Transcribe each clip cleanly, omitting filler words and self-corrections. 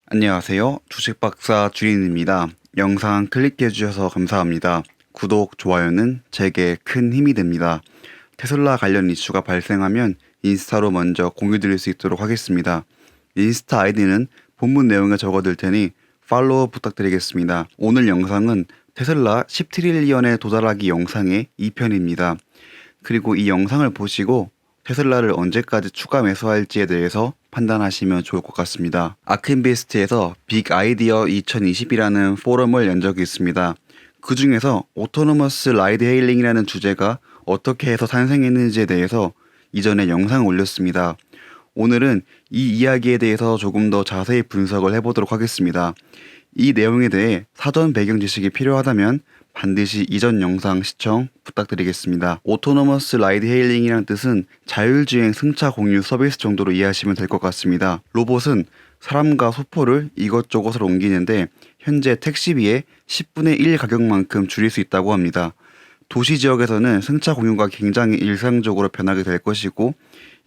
안녕하세요. 주식박사 주린입니다. 영상 클릭해 주셔서 감사합니다. 구독, 좋아요는 제게 큰 힘이 됩니다. 테슬라 관련 이슈가 발생하면 인스타로 먼저 공유 드릴 수 있도록 하겠습니다. 인스타 아이디는 본문 내용에 적어둘 테니 팔로우 부탁드리겠습니다. 오늘 영상은 테슬라 10트릴리언에 도달하기 영상의 2편입니다. 그리고 이 영상을 보시고 테슬라를 언제까지 추가 매수할지에 대해서 판단하시면 좋을 것 같습니다. 아크인베스트에서 빅 아이디어 2020이라는 포럼을 연 적이 있습니다. 그 중에서 오토노머스 라이드 헤일링이라는 주제가 어떻게 해서 탄생했는지에 대해서 이전에 영상을 올렸습니다. 오늘은 이 이야기에 대해서 조금 더 자세히 분석을 해보도록 하겠습니다. 이 내용에 대해 사전 배경 지식이 필요하다면 반드시 이전 영상 시청 부탁드리겠습니다. 오토노머스 라이드 헤일링이란 뜻은 자율주행 승차 공유 서비스 정도로 이해하시면 될 것 같습니다. 로봇은 사람과 소포를 이것저것으로 옮기는데 현재 택시비의 10분의 1 가격만큼 줄일 수 있다고 합니다. 도시 지역에서는 승차 공유가 굉장히 일상적으로 변하게 될 것이고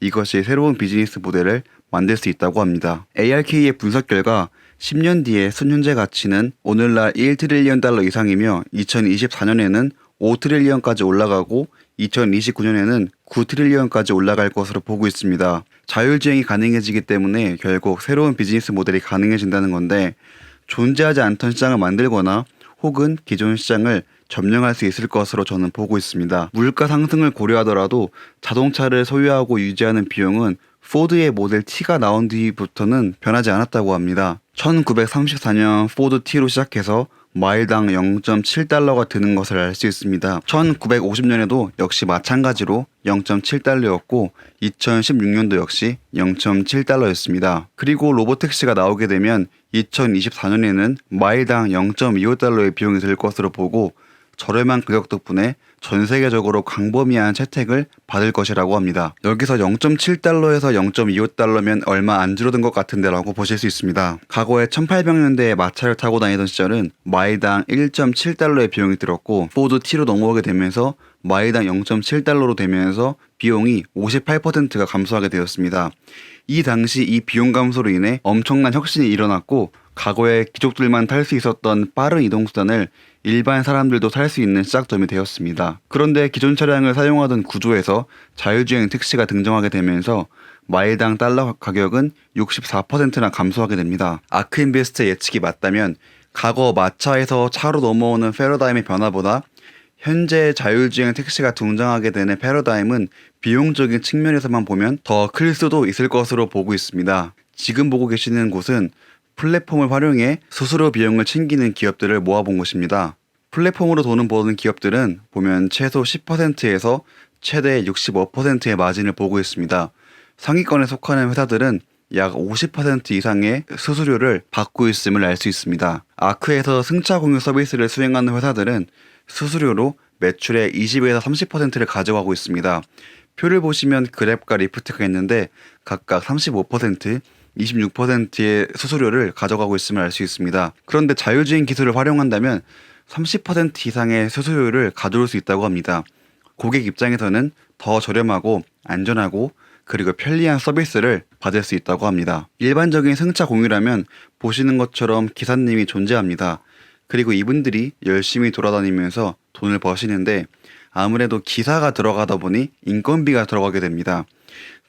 이것이 새로운 비즈니스 모델을 만들 수 있다고 합니다. ARK의 분석 결과 10년 뒤에 순현재 가치는 오늘날 1트릴리언 달러 이상이며 2024년에는 5트릴리언까지 올라가고 2029년에는 9트릴리언까지 올라갈 것으로 보고 있습니다. 자율주행이 가능해지기 때문에 결국 새로운 비즈니스 모델이 가능해진다는 건데 존재하지 않던 시장을 만들거나 혹은 기존 시장을 점령할 수 있을 것으로 저는 보고 있습니다. 물가 상승을 고려하더라도 자동차를 소유하고 유지하는 비용은 포드의 모델 T가 나온 뒤부터는 변하지 않았다고 합니다. 1934년 포드 T로 시작해서 마일당 0.7달러가 드는 것을 알 수 있습니다. 1950년에도 역시 마찬가지로 0.7달러였고 2016년도 역시 0.7달러였습니다. 그리고 로보택시가 나오게 되면 2024년에는 마일당 0.25달러의 비용이 들 것으로 보고 저렴한 가격 덕분에 전 세계적으로 광범위한 채택을 받을 것이라고 합니다. 여기서 0.7달러에서 0.25달러면 얼마 안 줄어든 것 같은데 라고 보실 수 있습니다. 과거에 1800년대에 마차를 타고 다니던 시절은 마일당 1.7달러의 비용이 들었고 포드 T로 넘어오게 되면서 마일당 0.7달러로 되면서 비용이 58%가 감소하게 되었습니다. 이 당시 이 비용 감소로 인해 엄청난 혁신이 일어났고 과거에 귀족들만 탈 수 있었던 빠른 이동수단을 일반 사람들도 탈 수 있는 시작점이 되었습니다. 그런데 기존 차량을 사용하던 구조에서 자율주행 택시가 등장하게 되면서 마일당 달러 가격은 64%나 감소하게 됩니다. 아크인베스트의 예측이 맞다면 과거 마차에서 차로 넘어오는 패러다임의 변화보다 현재 자율주행 택시가 등장하게 되는 패러다임은 비용적인 측면에서만 보면 더 클 수도 있을 것으로 보고 있습니다. 지금 보고 계시는 곳은 플랫폼을 활용해 수수료 비용을 챙기는 기업들을 모아본 곳입니다. 플랫폼으로 돈을 버는 기업들은 보면 최소 10%에서 최대 65%의 마진을 보고 있습니다. 상위권에 속하는 회사들은 약 50% 이상의 수수료를 받고 있음을 알 수 있습니다. 아크에서 승차 공유 서비스를 수행하는 회사들은 수수료로 매출의 20에서 30%를 가져가고 있습니다. 표를 보시면 그랩과 리프트가 있는데 각각 35%, 26%의 수수료를 가져가고 있음을 알 수 있습니다. 그런데 자율주행 기술을 활용한다면 30% 이상의 수수료를 가져올 수 있다고 합니다. 고객 입장에서는 더 저렴하고 안전하고 그리고 편리한 서비스를 받을 수 있다고 합니다. 일반적인 승차 공유라면 보시는 것처럼 기사님이 존재합니다. 그리고 이분들이 열심히 돌아다니면서 돈을 버시는데 아무래도 기사가 들어가다 보니 인건비가 들어가게 됩니다.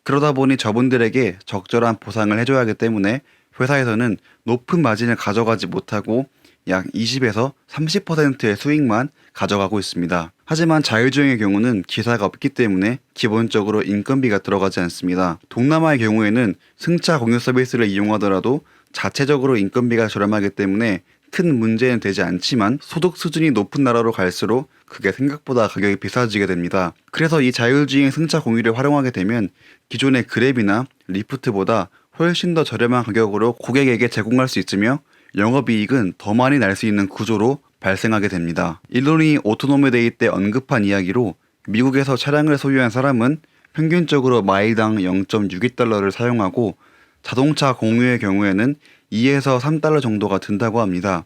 그러다 보니 저분들에게 적절한 보상을 해줘야 하기 때문에 회사에서는 높은 마진을 가져가지 못하고 약 20에서 30%의 수익만 가져가고 있습니다. 하지만 자율주행의 경우는 기사가 없기 때문에 기본적으로 인건비가 들어가지 않습니다. 동남아의 경우에는 승차 공유 서비스를 이용하더라도 자체적으로 인건비가 저렴하기 때문에 큰 문제는 되지 않지만 소득 수준이 높은 나라로 갈수록 그게 생각보다 가격이 비싸지게 됩니다. 그래서 이 자율주행 승차 공유를 활용하게 되면 기존의 그랩이나 리프트보다 훨씬 더 저렴한 가격으로 고객에게 제공할 수 있으며 영업이익은 더 많이 날 수 있는 구조로 발생하게 됩니다. 일론이 오토노미 데이 때 언급한 이야기로 미국에서 차량을 소유한 사람은 평균적으로 마일당 0.62달러를 사용하고 자동차 공유의 경우에는 2에서 3달러 정도가 든다고 합니다.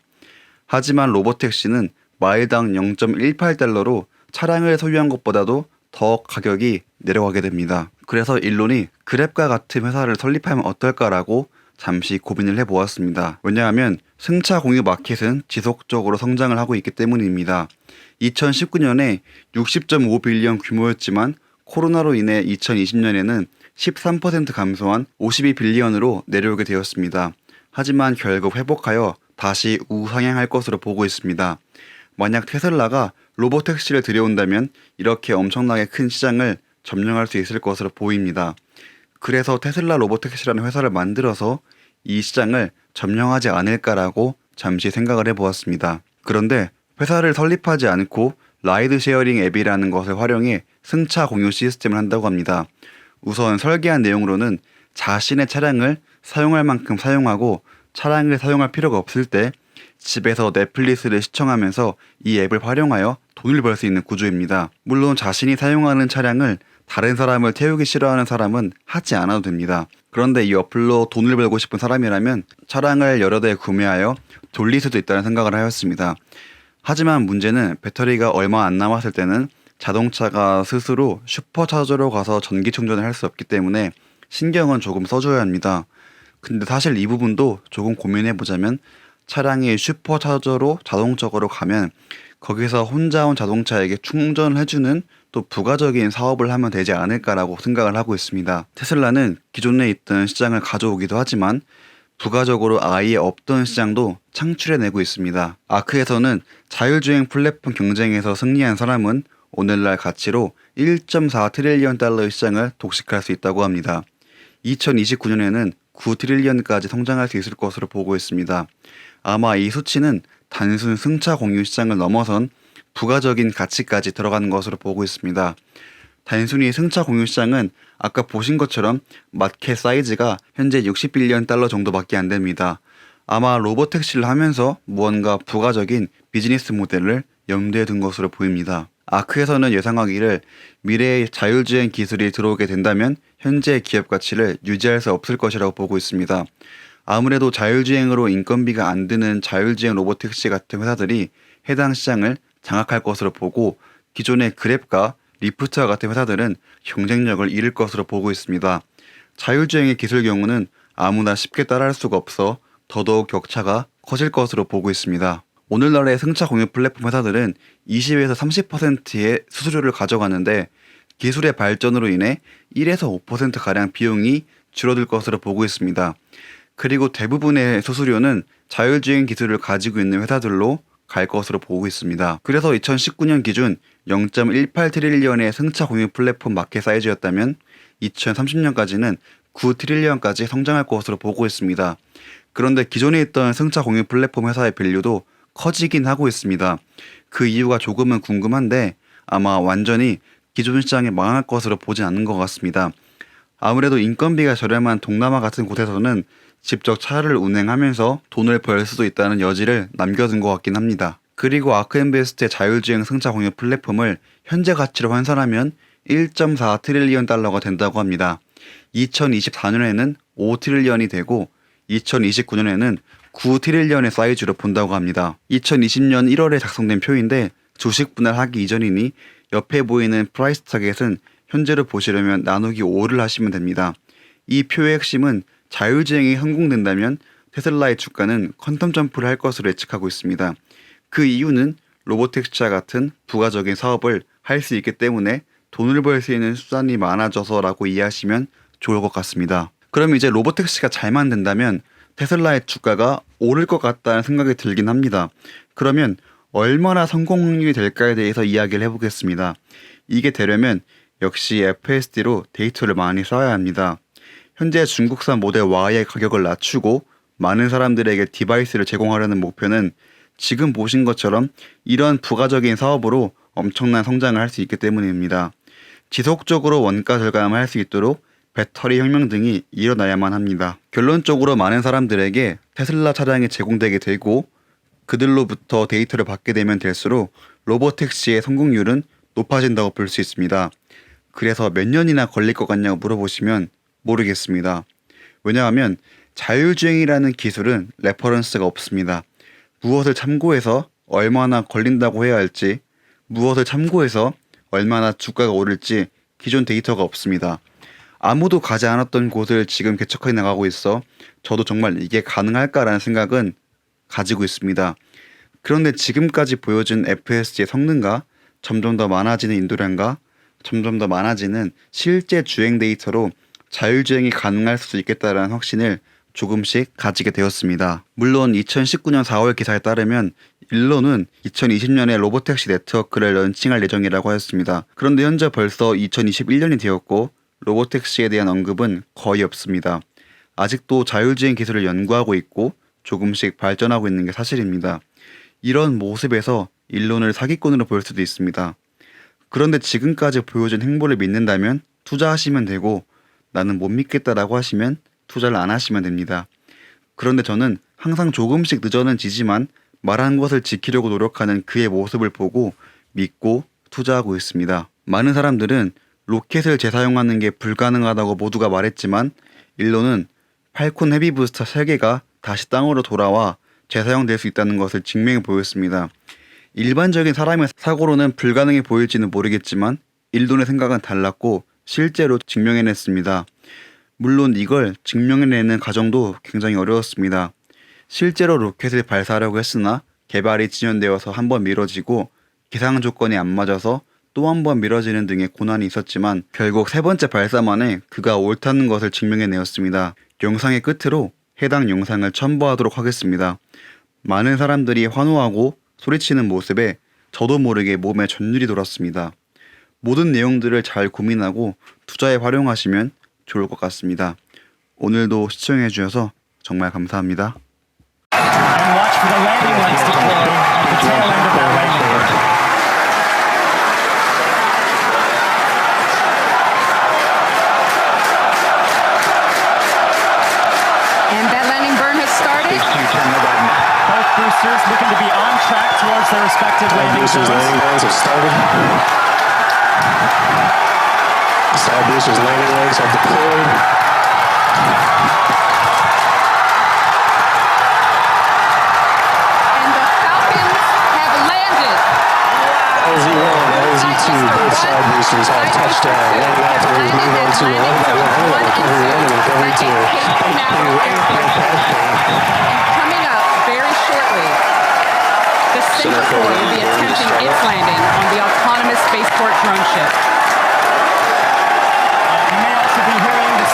하지만 로보택시는 마일당 0.18달러로 차량을 소유한 것보다도 더 가격이 내려가게 됩니다. 그래서 일론이 그랩과 같은 회사를 설립하면 어떨까라고 잠시 고민을 해보았습니다. 왜냐하면 승차 공유 마켓은 지속적으로 성장을 하고 있기 때문입니다. 2019년에 60.5빌리언 규모였지만 코로나로 인해 2020년에는 13% 감소한 52빌리언으로 내려오게 되었습니다. 하지만 결국 회복하여 다시 우상향할 것으로 보고 있습니다. 만약 테슬라가 로보택시를 들여온다면 이렇게 엄청나게 큰 시장을 점령할 수 있을 것으로 보입니다. 그래서 테슬라 로보택시라는 회사를 만들어서 이 시장을 점령하지 않을까라고 잠시 생각을 해보았습니다. 그런데 회사를 설립하지 않고 라이드 쉐어링 앱이라는 것을 활용해 승차 공유 시스템을 한다고 합니다. 우선 설계한 내용으로는 자신의 차량을 사용할 만큼 사용하고 차량을 사용할 필요가 없을 때 집에서 넷플릭스를 시청하면서 이 앱을 활용하여 돈을 벌 수 있는 구조입니다. 물론 자신이 사용하는 차량을 다른 사람을 태우기 싫어하는 사람은 하지 않아도 됩니다. 그런데 이 어플로 돈을 벌고 싶은 사람이라면 차량을 여러 대 구매하여 돌릴 수도 있다는 생각을 하였습니다. 하지만 문제는 배터리가 얼마 안 남았을 때는 자동차가 스스로 슈퍼차저로 가서 전기 충전을 할 수 없기 때문에 신경은 조금 써줘야 합니다. 근데 사실 이 부분도 조금 고민해보자면 차량이 슈퍼차저로 자동적으로 가면 거기서 혼자 온 자동차에게 충전을 해주는 또 부가적인 사업을 하면 되지 않을까라고 생각을 하고 있습니다. 테슬라는 기존에 있던 시장을 가져오기도 하지만 부가적으로 아예 없던 시장도 창출해내고 있습니다. 아크에서는 자율주행 플랫폼 경쟁에서 승리한 사람은 오늘날 가치로 1.4트릴리언 달러의 시장을 독식할 수 있다고 합니다. 2029년에는 9트릴리언까지 성장할 수 있을 것으로 보고 있습니다. 아마 이 수치는 단순 승차 공유 시장을 넘어선 부가적인 가치까지 들어가는 것으로 보고 있습니다. 단순히 승차 공유 시장은 아까 보신 것처럼 마켓 사이즈가 현재 60빌리언 달러 정도밖에 안 됩니다. 아마 로보택시를 하면서 무언가 부가적인 비즈니스 모델을 염두에 둔 것으로 보입니다. 아크에서는 예상하기를 미래의 자율주행 기술이 들어오게 된다면 현재 기업 가치를 유지할 수 없을 것이라고 보고 있습니다. 아무래도 자율주행으로 인건비가 안 드는 자율주행 로보택시 같은 회사들이 해당 시장을 장악할 것으로 보고 기존의 그랩과 리프트와 같은 회사들은 경쟁력을 잃을 것으로 보고 있습니다. 자율주행의 기술 경우는 아무나 쉽게 따라할 수가 없어 더더욱 격차가 커질 것으로 보고 있습니다. 오늘날의 승차 공유 플랫폼 회사들은 20에서 30%의 수수료를 가져가는데 기술의 발전으로 인해 1에서 5%가량 비용이 줄어들 것으로 보고 있습니다. 그리고 대부분의 수수료는 자율주행 기술을 가지고 있는 회사들로 갈 것으로 보고 있습니다. 그래서 2019년 기준 0.18트릴리언의 승차 공유 플랫폼 마켓 사이즈였다면 2030년까지는 9트릴리언까지 성장할 것으로 보고 있습니다. 그런데 기존에 있던 승차 공유 플랫폼 회사의 밸류도 커지긴 하고 있습니다. 그 이유가 조금은 궁금한데 아마 완전히 기존 시장에 망할 것으로 보진 않는 것 같습니다. 아무래도 인건비가 저렴한 동남아 같은 곳에서는 직접 차를 운행하면서 돈을 벌 수도 있다는 여지를 남겨둔 것 같긴 합니다. 그리고 아크인베스트의 자율주행 승차 공유 플랫폼을 현재 가치로 환산하면 1.4트릴리언 달러가 된다고 합니다. 2024년에는 5트릴리언이 되고 2029년에는 9트릴리언의 사이즈로 본다고 합니다. 2020년 1월에 작성된 표인데 주식 분할하기 이전이니 옆에 보이는 프라이스 타겟은 현재로 보시려면 나누기 5를 하시면 됩니다. 이 표의 핵심은 자율주행이 성공된다면 테슬라의 주가는 퀀텀 점프를 할 것으로 예측하고 있습니다. 그 이유는 로보택시와 같은 부가적인 사업을 할 수 있기 때문에 돈을 벌 수 있는 수단이 많아져서라고 이해하시면 좋을 것 같습니다. 그럼 이제 로보택시가 잘 만든다면 테슬라의 주가가 오를 것 같다는 생각이 들긴 합니다. 그러면 얼마나 성공 확률이 될까에 대해서 이야기를 해보겠습니다. 이게 되려면 역시 FSD로 데이터를 많이 쌓아야 합니다. 현재 중국산 모델 Y의 가격을 낮추고 많은 사람들에게 디바이스를 제공하려는 목표는 지금 보신 것처럼 이런 부가적인 사업으로 엄청난 성장을 할 수 있기 때문입니다. 지속적으로 원가 절감을 할 수 있도록 배터리 혁명 등이 일어나야만 합니다. 결론적으로 많은 사람들에게 테슬라 차량이 제공되게 되고 그들로부터 데이터를 받게 되면 될수록 로보택시의 성공률은 높아진다고 볼 수 있습니다. 그래서 몇 년이나 걸릴 것 같냐고 물어보시면 모르겠습니다. 왜냐하면 자율주행이라는 기술은 레퍼런스가 없습니다. 무엇을 참고해서 얼마나 걸린다고 해야 할지, 무엇을 참고해서 얼마나 주가가 오를지 기존 데이터가 없습니다. 아무도 가지 않았던 곳을 지금 개척해 나가고 있어 저도 정말 이게 가능할까라는 생각은 가지고 있습니다. 그런데 지금까지 보여준 FSG의 성능과 점점 더 많아지는 인도량과 점점 더 많아지는 실제 주행 데이터로 자율주행이 가능할 수도 있겠다라는 확신을 조금씩 가지게 되었습니다. 물론 2019년 4월 기사에 따르면 일론은 2020년에 로보택시 네트워크를 런칭할 예정이라고 하였습니다. 그런데 현재 벌써 2021년이 되었고 로보택시에 대한 언급은 거의 없습니다. 아직도 자율주행 기술을 연구하고 있고 조금씩 발전하고 있는 게 사실입니다. 이런 모습에서 일론을 사기꾼으로 볼 수도 있습니다. 그런데 지금까지 보여준 행보를 믿는다면 투자하시면 되고 나는 못 믿겠다라고 하시면 투자를 안 하시면 됩니다. 그런데 저는 항상 조금씩 늦어는 지지만 말한 것을 지키려고 노력하는 그의 모습을 보고 믿고 투자하고 있습니다. 많은 사람들은 로켓을 재사용하는 게 불가능하다고 모두가 말했지만 일론은 팔콘 헤비 부스터 3개가 다시 땅으로 돌아와 재사용될 수 있다는 것을 증명해 보였습니다. 일반적인 사람의 사고로는 불가능해 보일지는 모르겠지만 일론의 생각은 달랐고 실제로 증명해냈습니다. 물론 이걸 증명해내는 과정도 굉장히 어려웠습니다. 실제로 로켓을 발사하려고 했으나 개발이 지연되어서 한번 미뤄지고 기상 조건이 안 맞아서 또 한 번 미뤄지는 등의 고난이 있었지만 결국 세 번째 발사만에 그가 옳다는 것을 증명해내었습니다. 영상의 끝으로 해당 영상을 첨부하도록 하겠습니다. 많은 사람들이 환호하고 소리치는 모습에 저도 모르게 몸에 전율이 돌았습니다. 모든 내용들을 잘 고민하고 투자에 활용하시면 좋을 것 같습니다. 오늘도 시청해주셔서 정말 감사합니다. And watch for the landing lights to glow at the tail end of that landing light. And that landing burn has started. Both boosters looking to be on track towards their respective landing Boosters zones. landing legs have started. Side boosters landing legs have deployed. And the Falcons have landed. LZ1, LZ2, both side boosters have touchdown. One Walter is moving on to one by one. Recovery 1 and recovery 2. Now,